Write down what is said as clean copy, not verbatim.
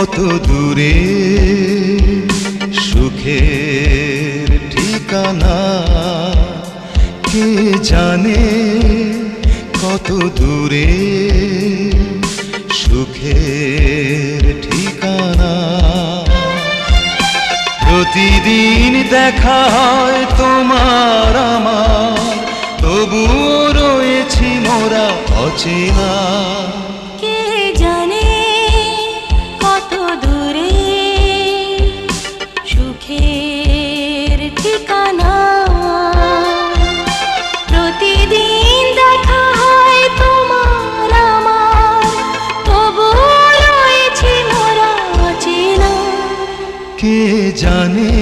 কত দূরে সুখের ঠিকানা, কে জানে কত দূরে সুখের ঠিকানা। প্রতিদিন দেখা হয় তোমার আমার, তবুও রয়েছি মোরা অচেনা। কে জানে কত দূরে সুখের ঠিকানা। প্রতিদিন দেখা হয় তোমার আমার, তবুও রয়েছি মোরা অচেনা। কে জানে